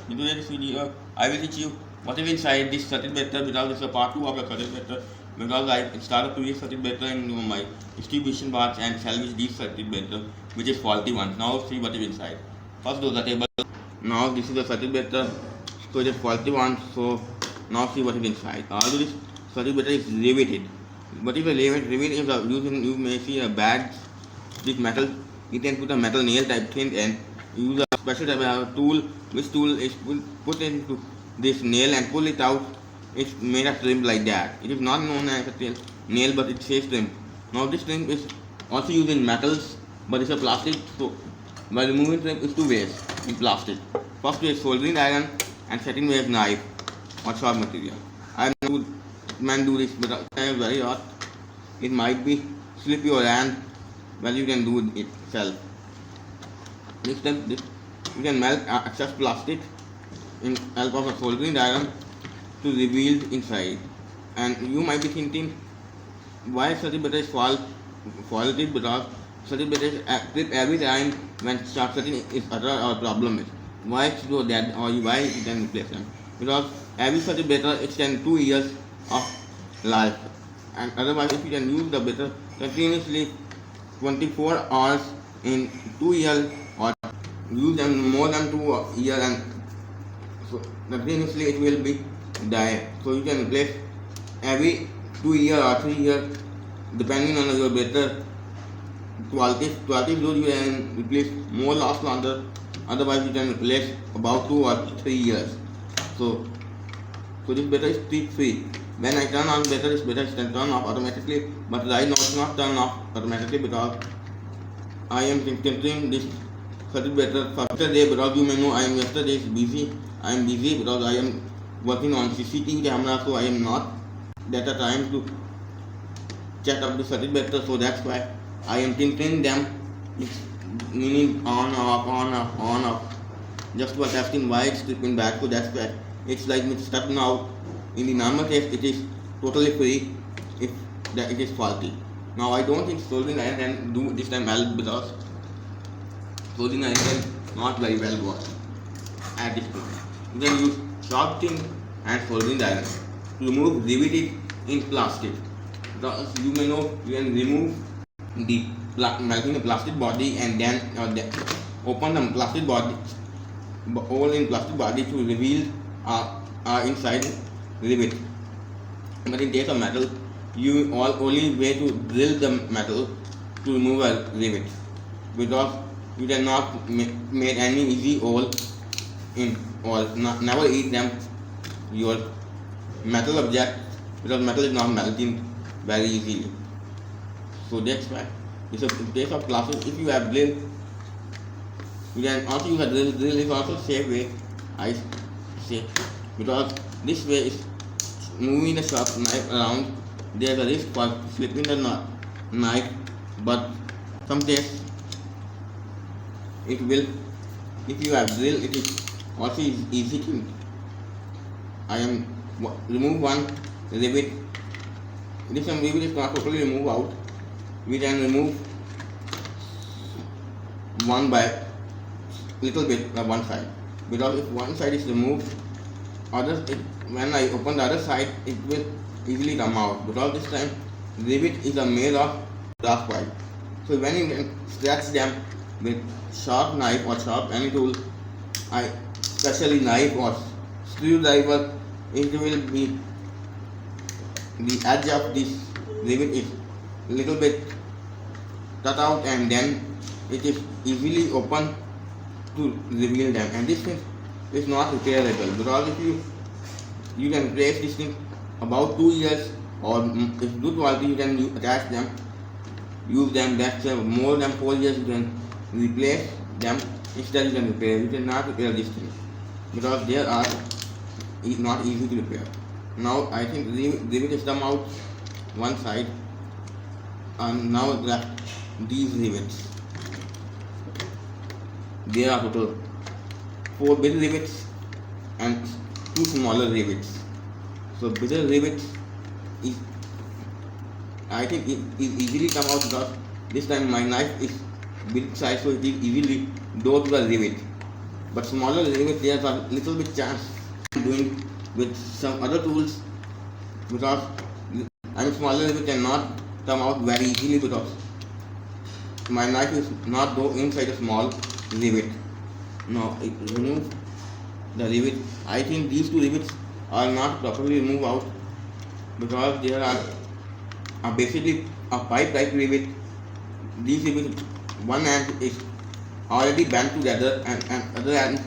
In today's video, I will teach you what is inside this circuit breaker because this is a part 2 of the circuit breaker because I started previous circuit breaker in my distribution box and salvage this circuit breaker which is faulty one. Now see what is inside. First do the table. Now this is the circuit breaker, so it is faulty one. So now see what is inside. Although this circuit breaker is riveted. What is a rivet? Rivet is a using you may see a bag. This metal, you can put a metal nail type thing and use a special type of tool. Which tool is put into this nail and pull it out. It's made of trim like that. It is not known as a nail, but it says trim. Now this trim is also used in metals, but it's a plastic. So by removing trim is two ways in plastic. First way is soldering iron, and second way is knife or sharp material. I man do this, but it's very hot. It might be slip your hand. Well, you can do it yourself. Next step, you can melt excess plastic in help of a soldering iron to reveal inside. And you might be thinking, why circuit breaker is faulted? Because circuit breaker trip every time when short circuit is utter or problem is. Why it's do that or why you can replace them? Because every circuit breaker extends 2 years of life, and otherwise if you can use the breaker continuously 24 hours in 2 years or use them more than 2 years, and so continuously it will be die. So you can replace every 2 years or 3 years depending on your breaker quality. Quality good you can replace more last longer, otherwise you can replace about 2 or 3 years. So this breaker is trip free. When I turn on breaker, this breaker is turn off automatically, but right now it's not turn off automatically because I am tempting this circuit breaker for yesterday. Because you may know I am yesterday is busy. I am busy because I am working on CCTV camera, so I am not at a time to check up the circuit breaker. So that's why I am tinting them. It's meaning on off, just for testing why it's tripping back. So that's why it's like it's stuck now. In the normal case, it is totally free if it is faulty. Now I don't think soldering iron can do this time well because soldering iron can not very well work at this point. You can use sharp thing and soldering iron to remove riveted in plastic. Because you may know you can remove the melting the plastic body and then open the plastic body, all in plastic body to reveal inside rivet. But in case of metal, you only way to drill the metal to remove a rivet, because you cannot make any easy hole in or never eat them your metal object, because metal is not melting very easily. So that's why in case of plastic, if you have drill, you can also use a drill. Drill is also safe way, I say, because this way is moving the sharp knife around. There is a risk for slipping the knife, but sometimes it will. If you have drill, it is also easy to. I am remove one rivet. This one rivet is not totally remove out. We can remove one by little bit on one side, because if one side is removed, when I open the other side, it will easily come out, because this time rivet is made of glass pipe. So when you can scratch them with sharp knife or sharp any tool, especially knife or screwdriver, it will be the edge of this rivet is little bit cut out, and then it is easily open to reveal them. And this thing is not repairable, because if you can replace this thing about 2 years, or if good quality you can attach them, use them. That's more than 4 years you can replace them. Instead you can repair. You cannot repair this thing because they are not easy to repair. Now I think rivet is come out one side, and now left these rivets. There are total 4 big rivets and 2 smaller rivets. So bigger rivets is, I think it easily come out because this time my knife is big size, so it is easily go to the rivet. but smaller limit there's a little bit chance doing with some other tools because smaller limit cannot come out very easily because my knife is not go inside a small rivet. Now it remove the rivet. I think these two rivets are not properly removed out because there are basically a pipe type rivet. These rivets, one end is already bent together and other end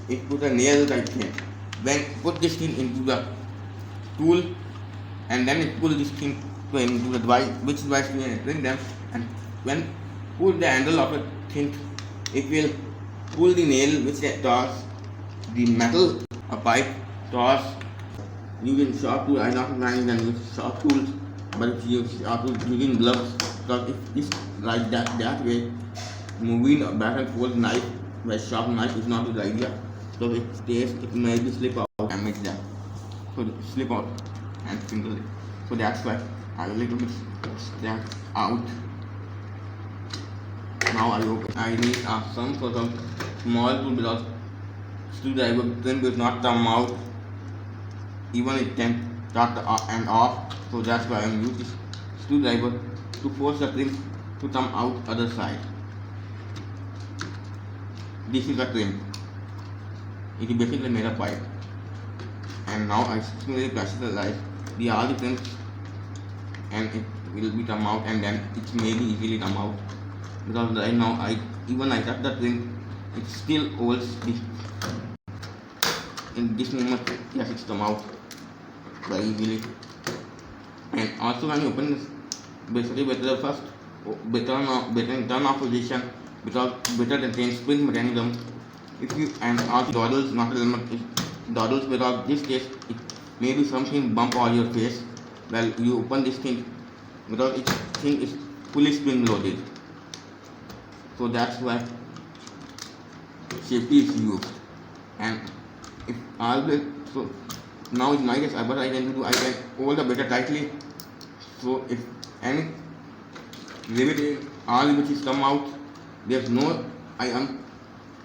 it put a nail type thing. When put this thing into the tool and then it pull this thing into the device, which device we are bring them, and when pull the handle of the thing, it will pull the nail which toss the metal a pipe toss using sharp tool. I not recommend and use sharp tools, but if you use sharp tools using gloves, because if it's like that way, moving back and forth knife with sharp knife is not a good idea. So it stays, it may be slip out, damage that. So slip out and single it. So that's why I will little bit that out. Now I need some sort of small tool because screwdriver then will not come out, even it can start and off. So that's why I am using this screwdriver to force the trim to come out other side. This is a trim. It is basically made of pipe. And now I simply pressurize the all the trims and it will be come out, and then it may be easily come out because right now I touch the trim, it still holds this. In this moment, yes, it's come out very easily. And also when you open this, basically better first better in turn off position because better contains spring mechanism. If you and also dawdles not a limit dawdles because this case it may be something bump on your face while you open this thing because its thing is fully spring loaded. So that's why safety is used. And if always, so now it's my guess, but I can hold the better tightly. So if any rivet, all which is come out, there's no, I am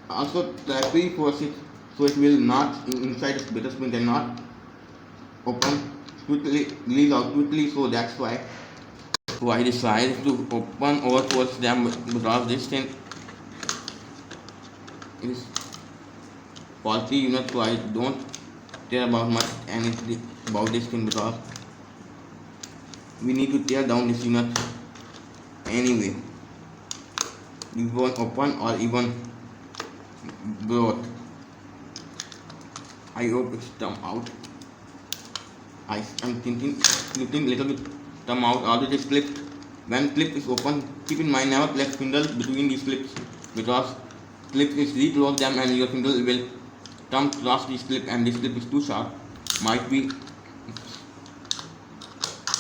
also tightly force it so it will not inside the better spring cannot open quickly, release out quickly. So that's why. So I decided to open over towards them because this thing is faulty unit, so I don't care about much anything about this thing because we need to tear down this unit anyway. We won't open or even broke. I hope it's come out. I am thinking little bit come out. Although this clip, when clip is open, keep in mind never place finger between these clips because clip is re-close them and your finger will come across this clip, and this clip is too sharp, might be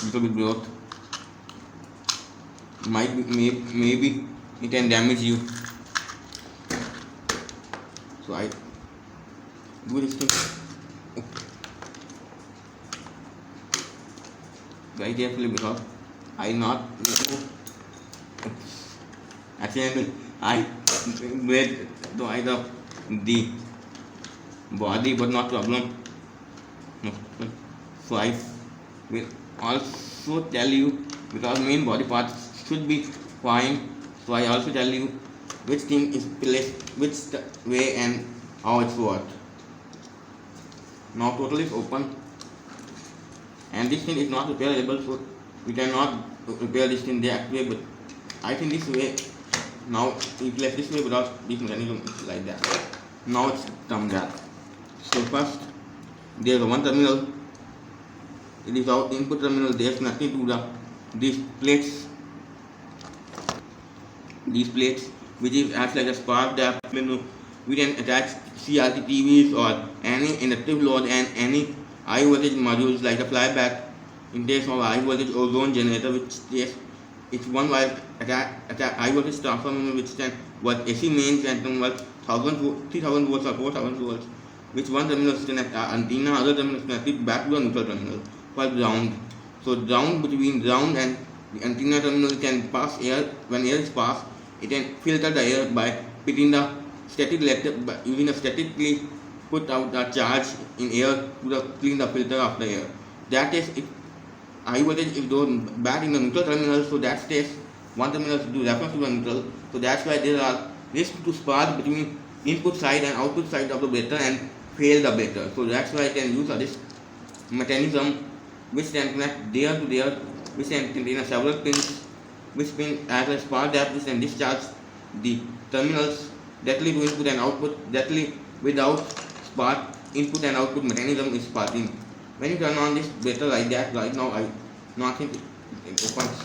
little bit broke, might be maybe it can damage you. So I do this thing very carefully because I not accidentally I made the body, but not problem. So I will also tell you because main body parts should be fine. So I also tell you which thing is placed which way and how it's worked. Now total is open and this thing is not repairable, so we cannot repair this thing the actual way, but I think this way. Now we place this way without this mechanism like that. Now it's come that. So first there is one terminal, it is our input terminal, there is nothing to these plates which is acts like a spark that we can attach CRT TVs or any inductive load and any high voltage modules like a flyback in case of high voltage ozone generator, which is it's one wire attach high voltage transformer which can work AC mains and convert 3000 volts or 4000 volts, which one terminal is connected antenna, other terminal is connected back to a neutral terminal for ground. So ground, between ground and the antenna terminal can pass air. When air is passed, it can filter the air by pitting the static using a statically put out a charge in air to clean the filter of the air. That is, if high voltage is going bad in the neutral terminal, so that stays one terminal to reference to the neutral. So that's why there are risks to spark between input side and output side of the breaker and fail the breaker. So that's why I can use this mechanism which can connect there to there, which can contain several pins, which pin as a spark gap which can discharge the terminals directly to input and output directly without spark. Input and output mechanism is sparking. When you turn on this breaker like that, right now I nothing it opens.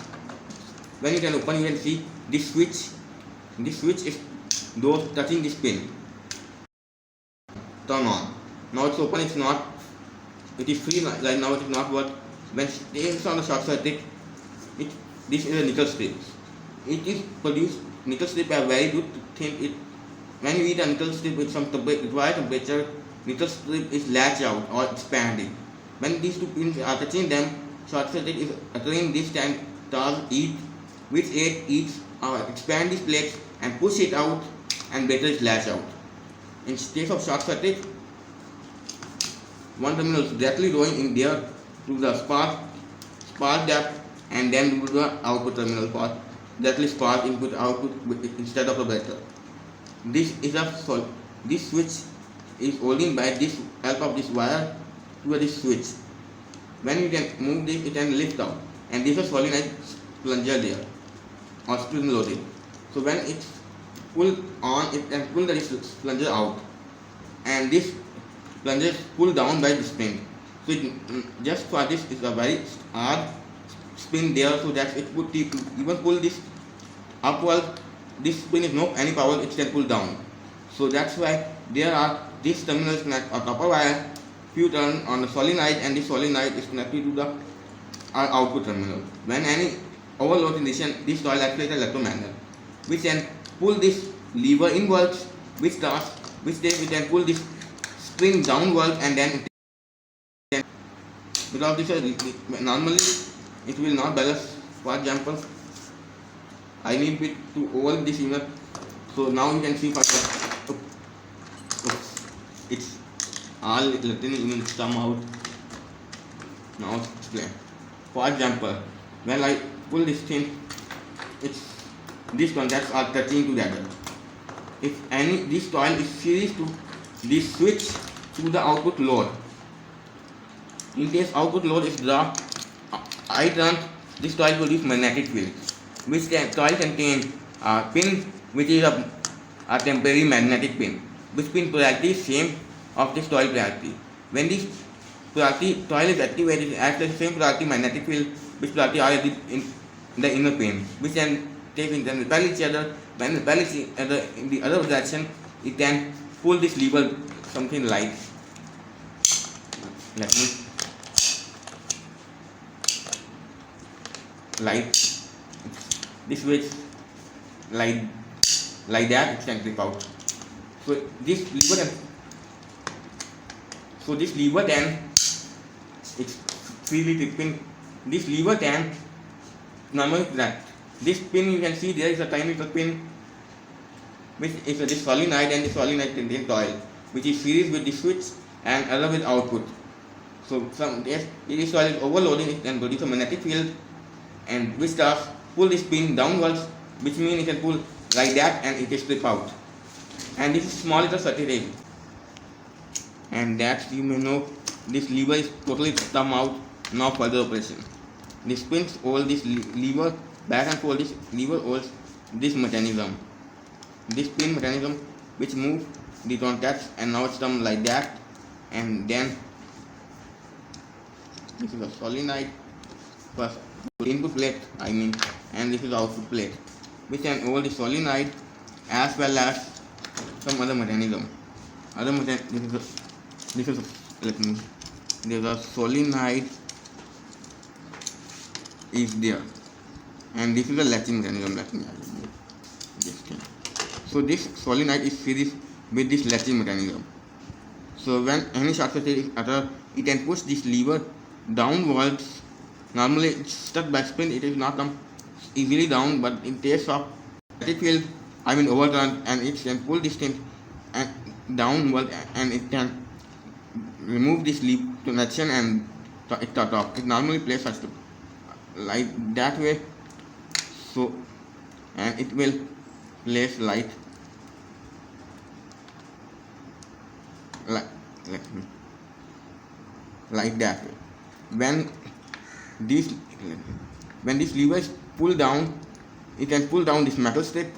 When you can open, you can see this switch. This switch is those touching this pin. Turn on. Now it's open. It's not. It is free right now. It is not what. When it is on the short circuit, this is a nickel strip. It is produced. Nickel strip are very good thing. When you eat a nickel strip with some required temperature, nickel strip is latch out or expanding. When these two pins are touching them, short circuit is occurring. This time charge eat, which eats expand this plate and push it out, and breaker is latch out. In case of short circuit, one terminal is directly going in there to the spark gap, and then to the output terminal for directly spark input output instead of the breaker. This switch is holding by this help of this wire to this switch. When you can move this, it can lift out, and this is solenoid plunger there or spring loaded. So when it's pulled on, it can pull the plunger out, and this plunger is pulled down by the spring. So just for this is a very hard spin there, so that it would even pull this upward. This spin is no any power, it can pull down. So that's why there are these terminals connect a copper wire. Few turn on the solenoid, and this solenoid is connected to the output terminal. When any overload condition, this coil acts like an electromagnet, which can pull this lever inwards, which we can pull this spring downwards, and then because this is normally it will not balance. For example, I need it to hold this unit. So now you can see it's all Latin units come out. Now explain. For example, when I pull this thing, these contacts are touching together. If this coil is series to this switch to the output load. In case output load is dropped, I turn this coil to this magnetic field, which coil contains a pin which is a temporary magnetic pin, which pin polarity is same of this coil polarity. When this polarity coil is activated, it acts as the same polarity magnetic field, which polarity are in the inner pin, which can take and then repel each other. When repel each other in the other direction, it can pull this lever, something like. Let me like this switch like that, it can clip out. So this lever can it's freely clipping. This lever can normally that this pin, you can see there is a tiny little pin which is this solenoid, and this solenoid contains coil which is series with the switch and other with output. So if this coil is overloading, it can produce a magnetic field, and which starts pull this pin downwards, which means it can pull like that, and it is slip out. And this is small little circuit egg, and that you may know this lever is totally come out. Now further operation. This pins hold this lever back and forth. This lever holds this mechanism. This pin mechanism which move the contacts, and now it's come like that, and then this is a solenoid first input plate and this is output plate, which can hold the solenoid as well as some other mechanism. There's a solenoid is there, and this is a latching mechanism. This thing. So this solenoid is series with this latching mechanism. So when any short circuit is occur, it can push this lever downwards. Normally it's stuck by spin, it is not come easily down, but in case of magnetic field, overturned, and it can pull this thing downward and it can remove this leaf connection and it cut off. It normally places like that way, so, and it will place like like that way. When these lever is pulled down, it can pull down this metal strip,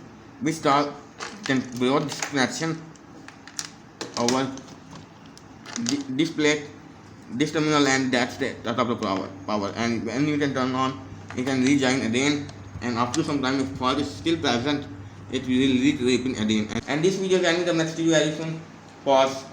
which can blow this connection over this plate, this terminal, and that's the cut off the power. And when you can turn on, you can rejoin again, and after some time, if fault is still present, it will reopen again. And this video is ending. The next video very soon. Pause.